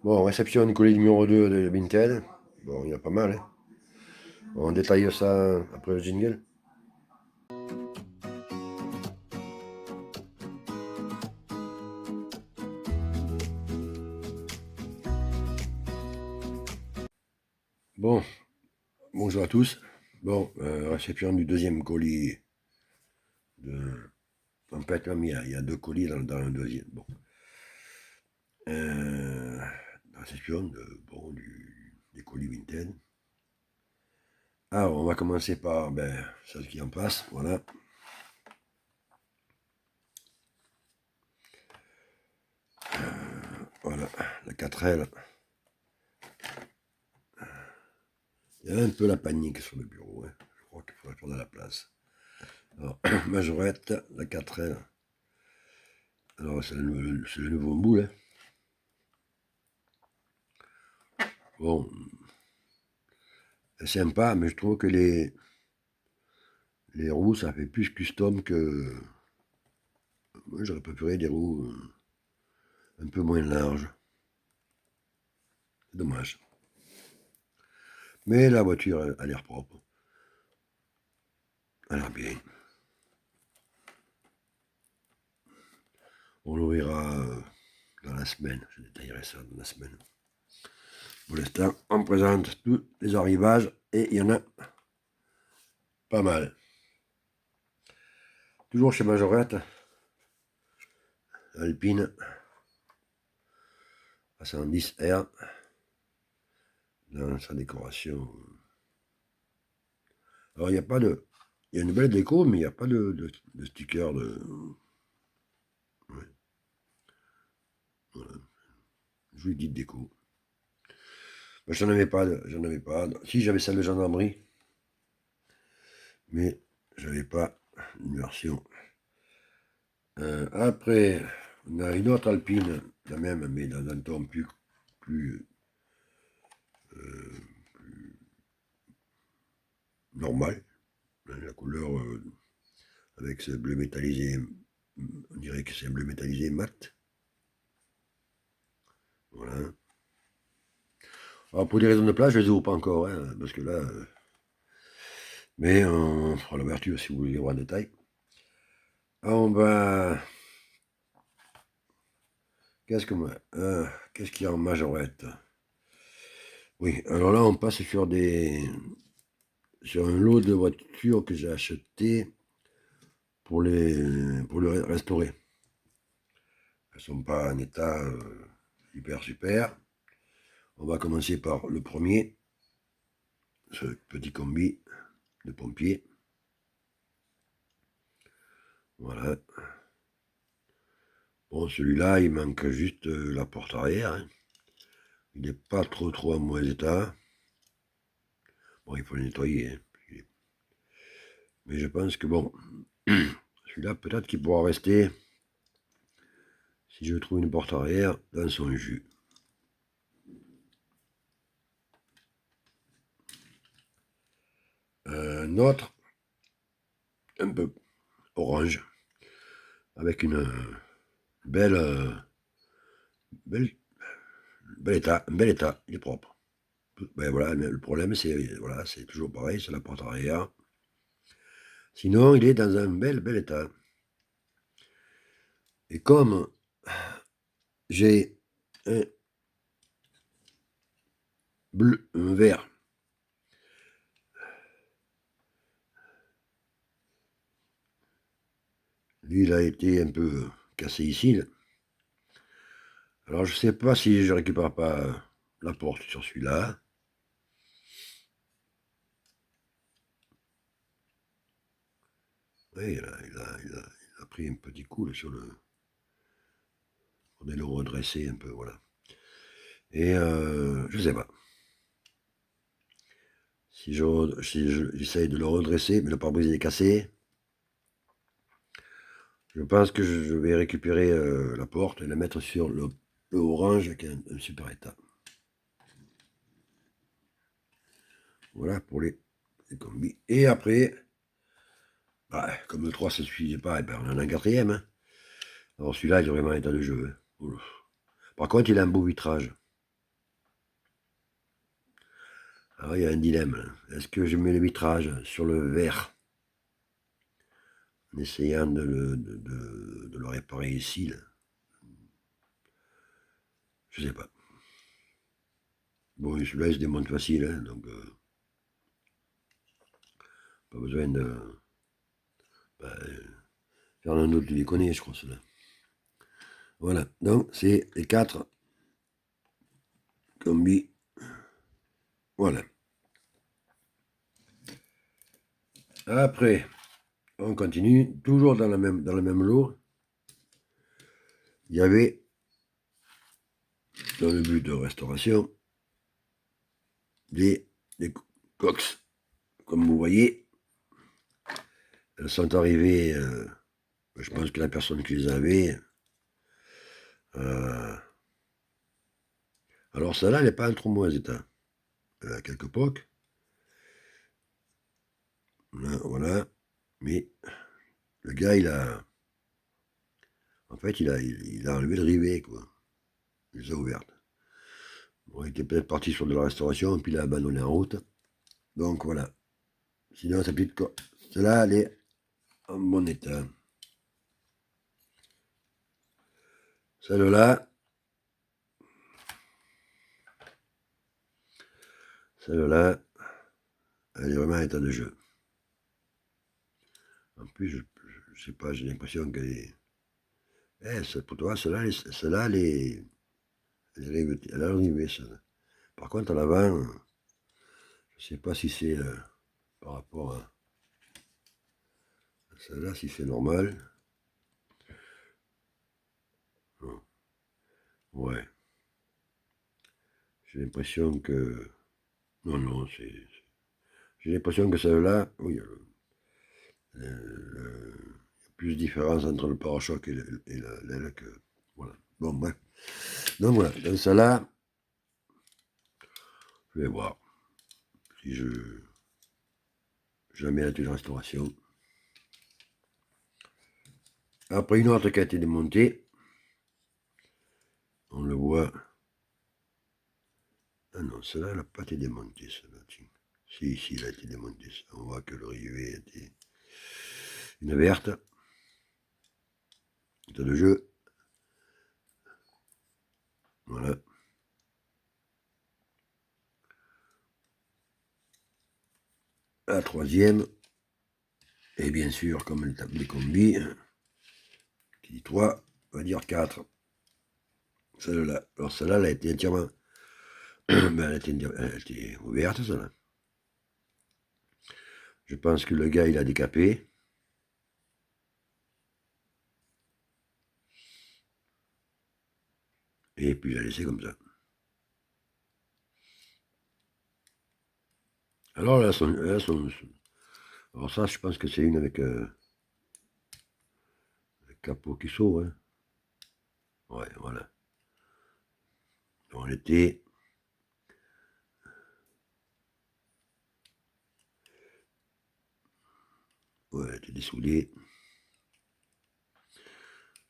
Bon, réception du colis numéro 2 de Vinted. Bon, il y a pas mal, hein. On détaille ça après le jingle. Bon, bonjour à tous. Bon, réception du deuxième colis de... En fait, même, il y a deux colis dans le deuxième. Bon. Réception des colis Vinted. Alors, on va commencer par celle qui en passe. Voilà. Voilà, la 4L. Il y a un peu la panique sur le bureau, hein. Je crois qu'il faudrait prendre la place. Alors, majorette, la 4L. Alors, c'est le nouveau moule, hein. Bon, c'est sympa, mais je trouve que les roues, ça fait plus custom que... Moi, j'aurais préféré des roues un peu moins larges. C'est dommage. Mais la voiture a l'air propre. Elle a l'air bien. On l'ouvrira dans la semaine. Je détaillerai ça dans la semaine. Pour l'instant, on présente tous les arrivages et il y en a pas mal. Toujours chez Majorette, Alpine à 110R dans sa décoration. Alors il n'y a pas de... Il y a une belle déco, mais il n'y a pas de sticker de... Ouais. Voilà. Je vous dis de déco. Ben, j'en avais pas, j'en avais pas. Si, j'avais celle de gendarmerie, mais j'avais pas une version. Après, on a une autre Alpine, la même, mais dans un ton plus normal. La couleur avec ce bleu métallisé, on dirait que c'est un bleu métallisé mat. Voilà. Alors pour des raisons de place, je les ouvre pas encore, hein, parce que là... mais on fera l'ouverture si vous voulez voir en détail. On va... Qu'est-ce qu'il y a en majorette? Oui, alors là on passe sur un lot de voitures que j'ai acheté pour le restaurer. Elles sont pas en état super. On va commencer par le premier, ce petit combi de pompier. Voilà. Bon, celui-là, il manque juste la porte arrière, hein. Il n'est pas trop en mauvais état. Bon, il faut le nettoyer, hein. Mais je pense que bon, celui-là, peut-être qu'il pourra rester si je trouve une porte arrière dans son jus. Un autre, un peu orange, avec une belle, bel état, il est propre. Ben voilà, le problème c'est voilà, c'est toujours pareil, c'est la porte arrière. Sinon, il est dans un bel état. Et comme j'ai un bleu, un vert, lui il a été un peu cassé ici. Alors je sais pas si je récupère pas la porte sur celui-là. Oui, il a pris un petit coup là, sur le... On est le redresser un peu, voilà. Et je sais pas. Si j'essaye de le redresser, mais le pare-brise est cassé, je pense que je vais récupérer la porte et la mettre sur le orange qui est un super état. Voilà pour les combis. Et après, bah, comme le 3 ça ne suffisait pas, et ben on en a un quatrième, hein. Alors celui-là, il est vraiment état de jeu, hein. Par contre, il a un beau vitrage. Alors il y a un dilemme, là. Est-ce que je mets le vitrage sur le verre en essayant de le réparer ici là. Je sais pas. Bon, celui-là il se démonte facile, hein, donc pas besoin de faire un autre déconner, je crois, cela. Voilà, donc c'est les 4 combis. Voilà. Après, on continue, toujours dans le même lot. Il y avait, dans le but de restauration, des cox. Comme vous voyez, elles sont arrivées, je pense que la personne qui les avait, alors celle-là, elle n'est pas en trop mauvais état. Elle a quelques pocs. Voilà. Mais le gars, en fait, il a enlevé le rivet, quoi. Il les a ouvertes. Bon, il était peut-être parti sur de la restauration, puis il a abandonné en route. Donc voilà. Sinon, sa petite celle-là, elle est en bon état. Celle-là, elle est vraiment en état de jeu. En plus, je sais pas, j'ai l'impression qu'elle est... pour toi, celle-là, elle a arrivé, celle-là. Par contre, à l'avant, je sais pas si c'est par rapport à celle-là, si c'est normal. Non. Ouais. J'ai l'impression que... Non, c'est... J'ai l'impression que celle-là, oui, il y a plus de différence entre le pare-choc et l'aile que... Voilà. Bon, bref. Donc voilà, dans celle-là, je vais voir si je mets la restauration. Après une autre qui a été démontée, on le voit. Ah non, celle-là, elle n'a pas été démontée, celle-là. Si, ici, elle a été démontée. On voit que le rivet était une verte. État de jeu. Voilà. La troisième. Et bien sûr, comme le tape des combis, qui dit 3, on va dire 4. Celle-là. Alors celle-là, elle a été entièrement... elle a été ouverte, celle-là. Je pense que le gars, il a décapé. Et puis il a laissé comme ça. Alors là, alors ça, je pense que c'est une avec le capot qui s'ouvre. Hein. Ouais, voilà. On était... Ouais, elle était dessoudée.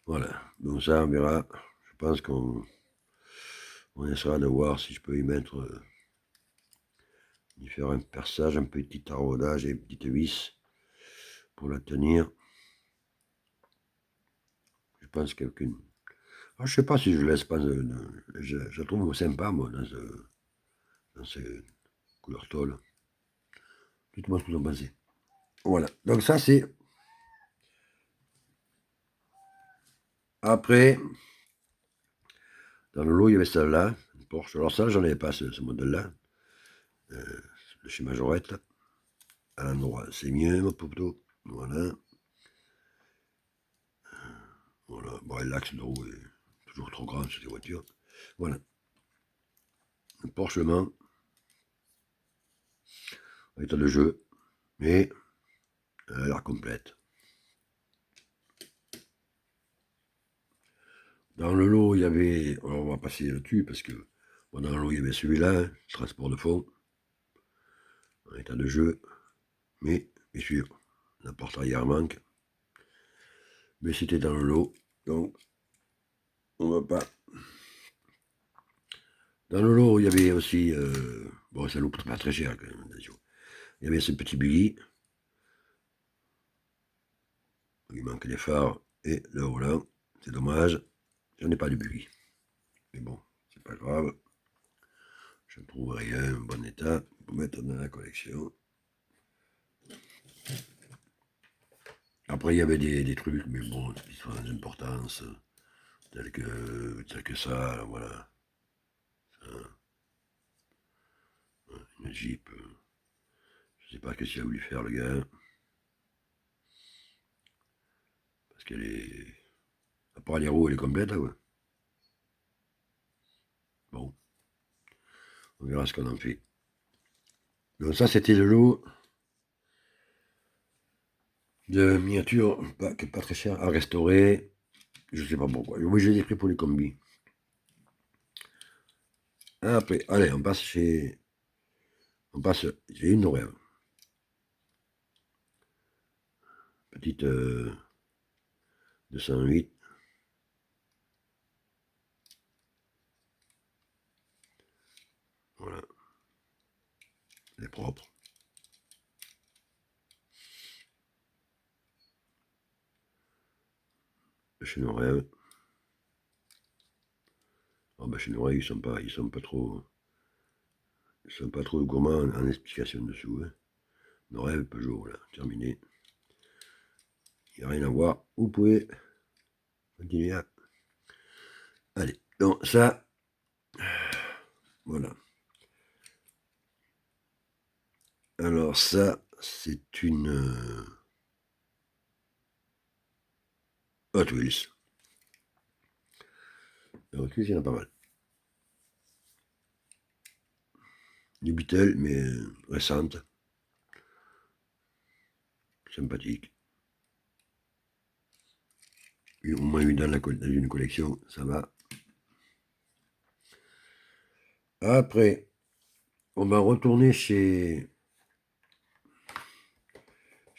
Voilà. Donc ça, on verra. Je pense qu'on essaiera de voir si je peux y mettre... y faire un perçage, un petit taraudage et une petite vis pour la tenir. Je pense qu'aucune... Ah, je sais pas si je laisse pas... je la trouve sympa, moi, dans ces couleurs tôle. Dites-moi ce que vous en pensez. Voilà. Donc ça, c'est... Après, dans le lot, il y avait celle-là, une Porsche. Alors ça, j'en avais pas, ce modèle-là. De chez Majorette. À l'endroit, c'est mieux, mon poteau. Voilà. Voilà. Bon, l'axe de roue est toujours trop grand sur ces voitures. Voilà. Un Porsche Le Mans. État de jeu. Mais elle a l'air complète. Dans le lot, il y avait... Alors, on va passer là-dessus parce que... Bon, dans le lot, il y avait celui-là, hein, transport de fond. En état de jeu. Mais, bien sûr, la porte arrière manque. Mais c'était dans le lot. Donc, on va pas... Dans le lot, il y avait aussi Bon, ça loupe pas très cher quand même, attention. Il y avait ce petit buggy. Il manque les phares et le volant. C'est dommage. J'en ai pas de buggy. Mais bon, c'est pas grave. Je trouverai un bon état pour mettre dans la collection. Après, il y avait des trucs, mais bon, qui sont d'importance, tels que ça, voilà. Ça, une Jeep. Je sais pas ce qu'il a voulu faire, le gars. Parce qu'elle est... À part les roues, elle est complète, là, quoi. Bon, on verra ce qu'on en fait. Donc ça, c'était le lot de miniatures, pas très cher, à restaurer. Je sais pas pourquoi. Oui, je les ai pris pour les combis. Après, allez, on passe chez... On passe... J'ai une rêve. Petite 208. Voilà. Elle est propre. Chez nos rêves. Oh, bah, chez nos rêves, ils sont pas trop gourmands en explication dessous. Hein. Nos rêves, Peugeot, voilà, terminé. Il n'y a rien à voir. Vous pouvez continuer à... Allez, donc ça, voilà. Alors ça, c'est une Hot Wheels. Les Hot Wheels, il y en a pas mal. Du Beetle, mais récente. Sympathique. Et au moins une dans une collection, ça va. Après, on va retourner chez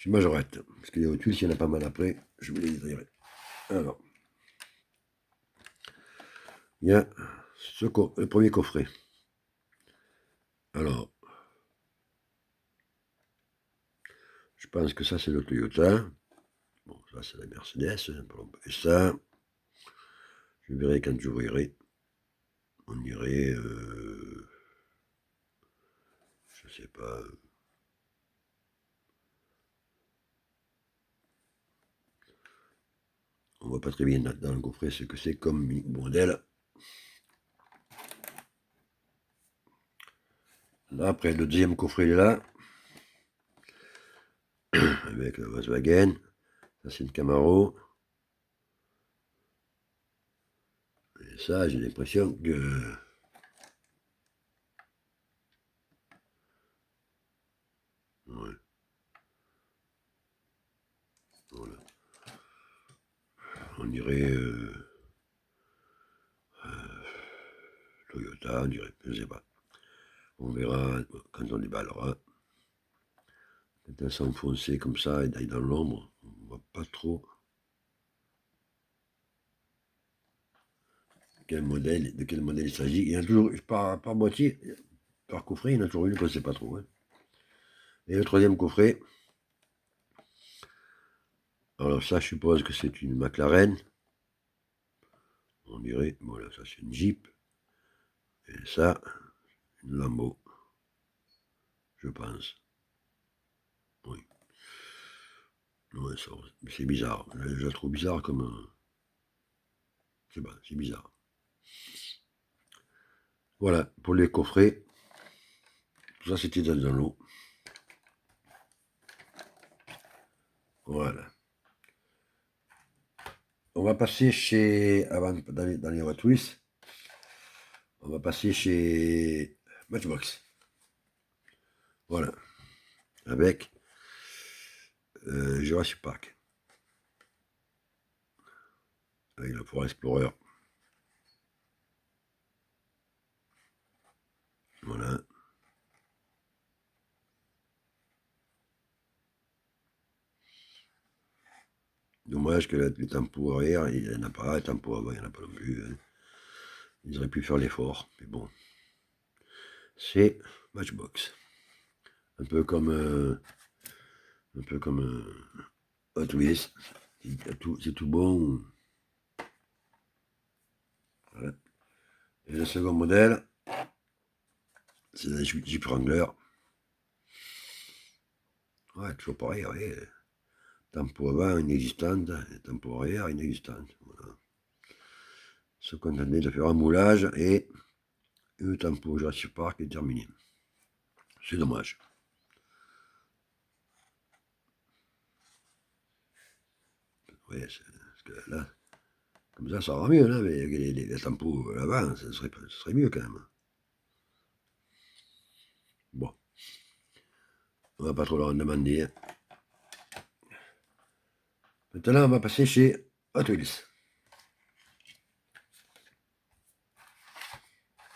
Majorette. Parce que les Hot Wheels, il y en a pas mal après. Je vous les dirai. Alors, il y a le premier coffret. Alors, je pense que ça, c'est le Toyota. Bon, ça, c'est la Mercedes. Et ça, je verrai quand je verrai. On dirait, je sais pas. On voit pas très bien dans le coffret ce que c'est comme modèle. Là, après, le deuxième coffret est là. Avec le Volkswagen. Ça, c'est une Camaro. Et ça, j'ai l'impression que... Ouais. Voilà. On dirait... Toyota, on dirait... Je sais pas. On verra quand on déballera. Quand elles sont foncées comme ça et dans l'ombre, on voit pas trop de quel modèle il s'agit. Il y en a toujours, par moitié, par coffret, il y en a toujours une qu'on ne sait pas trop. Hein. Et le troisième coffret, alors ça, je suppose que c'est une McLaren. On dirait, voilà, ça c'est une Jeep. Et ça, une Lambo. Je pense. Oui. Ouais, c'est bizarre. Je la trouve bizarre comme... je sais pas, c'est bizarre. Voilà, pour les coffrets. Tout ça, c'était dans un lot. Voilà. On va passer chez... Avant, dans les Hot Wheels, on va passer chez Matchbox. Voilà. Avec Jurassic Park. Avec le Ford Explorer. Voilà. Dommage que les tempos arrière, il n'y en a pas. Les tempos avant, il n'y en a pas non plus. Hein. Ils auraient pu faire l'effort. Mais bon. C'est Matchbox. Un peu comme Hot Wheels. C'est tout bon. Voilà. Et le second modèle, c'est la Jeep Wrangler. Ouais, toujours pareil, ouais. Tempo avant inexistante, tempo arrière inexistante. Voilà. Se contenter de faire un moulage et le tempo Jurassic Park est terminé. C'est dommage. Oui, parce que là, comme ça va mieux, là, mais les tempos là-bas, ce serait mieux quand même. Bon, on va pas trop leur en demander. Maintenant, on va passer chez Hot Wheels.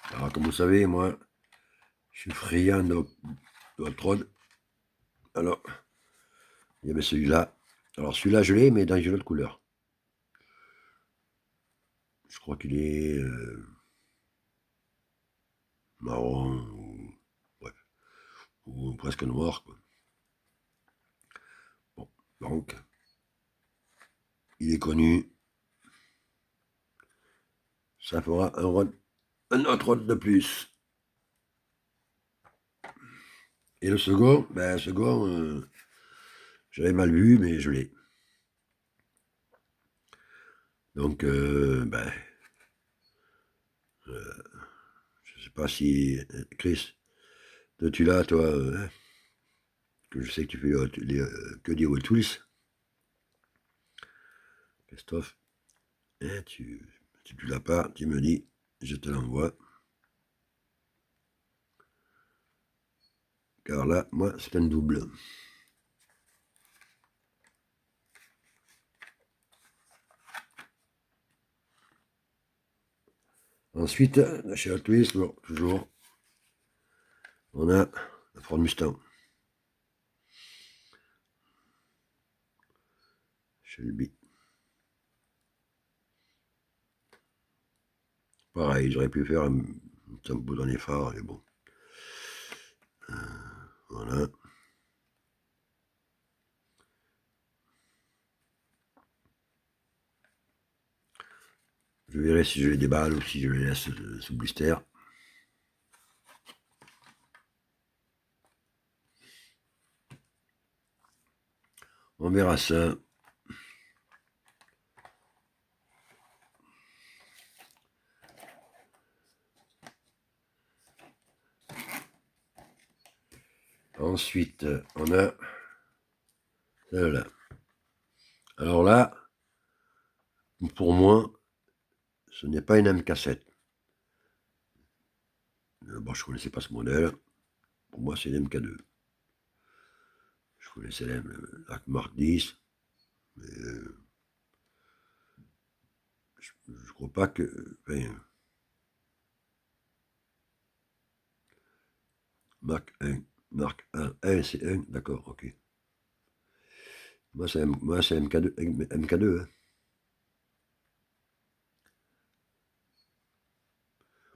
Alors, comme vous savez, moi, je suis friand de Hot Rod. Alors, il y avait celui-là. Alors, celui-là, je l'ai, mais dans une autre couleur. Je crois qu'il est marron ou, bref, ou presque noir, quoi. Bon, donc, il est connu. Ça fera un autre rod de plus. Et le second, ben, j'avais mal vu, mais je l'ai. Donc, ben, je sais pas si, Chris, toi tu l'as, toi, hein, que je sais que tu fais que des Hot Wheels. Christophe, hein, si tu l'as pas, tu me dis, je te l'envoie. Car là, moi, c'est un double. Ensuite, chez Hot Wheels, bon, toujours, on a la Ford Mustang. Shelby. Pareil, j'aurais pu faire un tempo dans les phares, mais bon. Voilà. Je verrai si je les déballe ou si je les laisse sous blister. On verra ça. Ensuite, on a celle-là. Alors là, pour moi, ce n'est pas une MK7. Bon, je ne connaissais pas ce modèle. Pour moi, c'est une MK2. Je connaissais la Mark 10, mais je crois pas que... Enfin, Mark 1. Mark 1, c'est 1, d'accord, ok. Moi, c'est MK2. MK2 hein.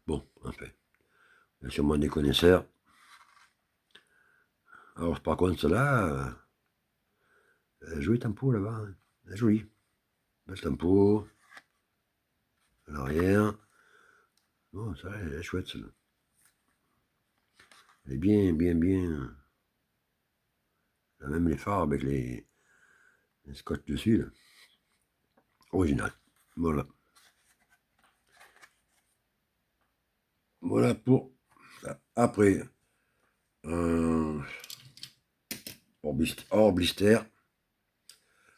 Bon, enfin, il y a sûrement des connaisseurs. Alors, par contre, celle-là, joli tempo là-bas. Hein. Joli. Bel tempo. À l'arrière. Bon, ça, elle est chouette, celle-là. Elle est bien, bien, bien. Elle a même les phares avec les scotch dessus, là. Original. Voilà. Voilà pour ça. Après, hors blister.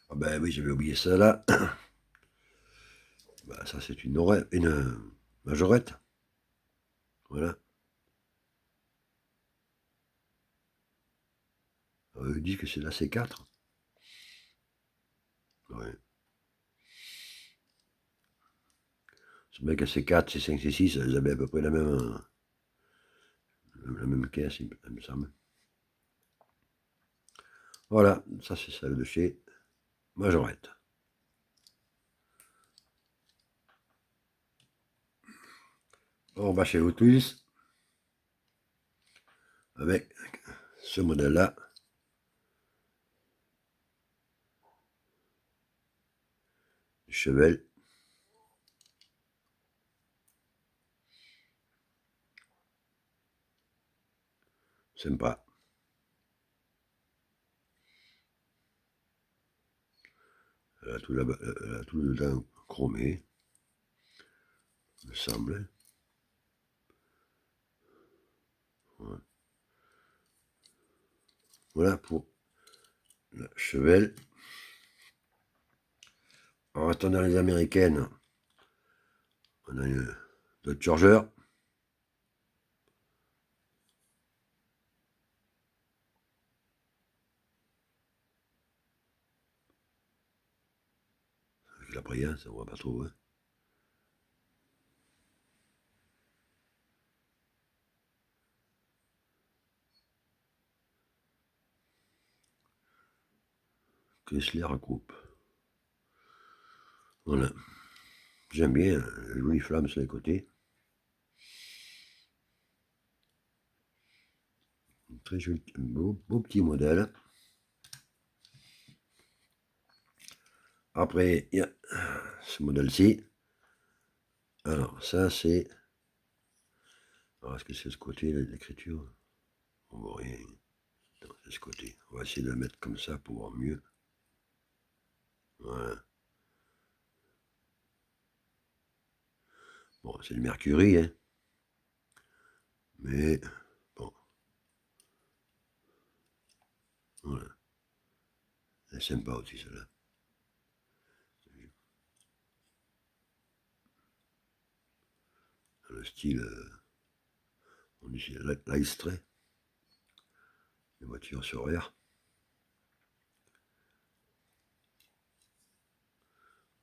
Ah ben oui, j'avais oublié ça là. Bah, ça, c'est une majorette. Voilà. On dit que c'est la C4. Ouais. Ce mec à C4, C5, C6, elles avaient à peu près la même caisse, il me semble. Voilà, ça c'est celle de chez Majorette. On va chez Hot Wheels. avec ce modèle-là. Chevelle. Sympa. Elle a tout, dedans chromé, il me semble. Voilà pour la chevelle. En restant dans les américaines, on a une Dodge Charger. Avec la brillance, ça ne voit pas trop. Hein. Chrysler Coupe. Voilà. J'aime bien, la jolie flamme sur les côtés. Très joli, beau petit modèle. Après, il y a ce modèle-ci. Alors, ça, c'est... Alors, est-ce que c'est ce côté, l'écriture? On voit rien. Non, c'est ce côté. On va essayer de le mettre comme ça pour voir mieux. Voilà. Bon, c'est le Mercury, hein. Mais, bon. Voilà. Elle est sympa aussi, celle-là. Le style, on dit l'Aistray. Les voitures sur air.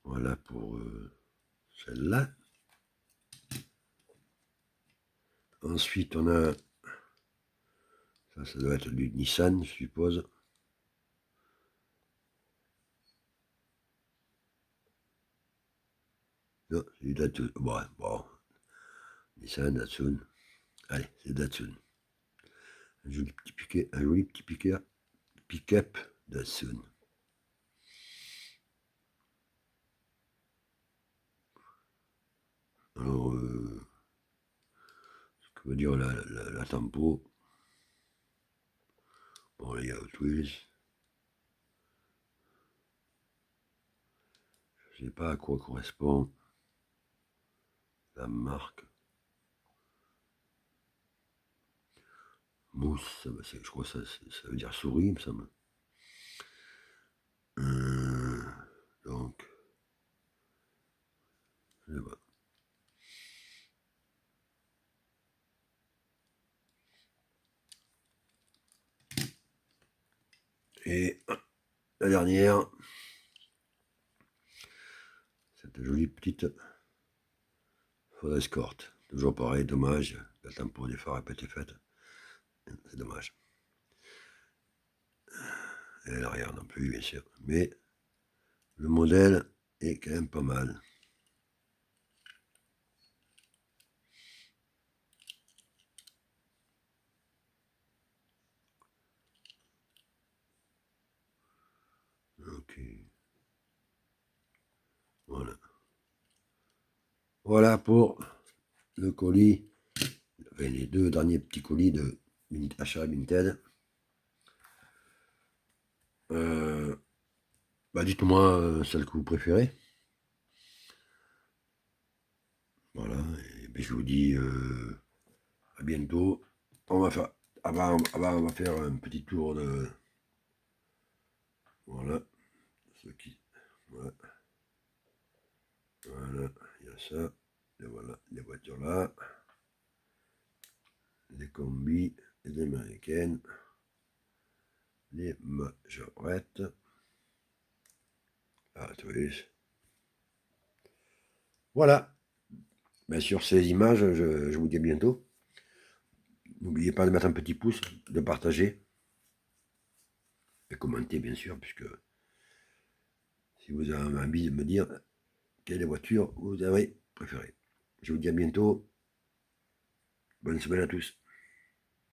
Voilà pour celle-là. Ensuite, on a... Ça doit être du Nissan, je suppose. Non, c'est du Datsun. Bon. Nissan, Datsun. Allez, c'est Datsun. Un joli petit piquet, un joli petit pick-up Datsun. Alors, ce que veut dire la tempo. Bon, il y a Hot Wheels. Je ne sais pas à quoi correspond la marque. Mousse, je crois que ça veut dire souris, il me semble. Donc, je sais pas. Et la dernière, cette jolie petite Ford Escort. Toujours pareil, dommage, la tempo des phares n'a pas été faite. C'est dommage. Et l'arrière non plus, bien sûr. Mais le modèle est quand même pas mal. Ok. Voilà. Voilà pour le colis, enfin, les deux derniers petits colis de achat Vinted. Dites-moi celle que vous préférez. Voilà, et puis je vous dis à bientôt. On va faire, avant, on va faire un petit tour de... Voilà, ce qui... Voilà, voilà, il y a ça. Et voilà, les voitures là. Les combis, les américaines. Les majorettes. Ah, tu vois. Voilà. Ben, sur ces images, je vous dis à bientôt. N'oubliez pas de mettre un petit pouce, de partager. Et commenter, bien sûr, puisque si vous avez envie de me dire quelle voiture vous avez préférée. Je vous dis à bientôt. Bonne semaine à tous.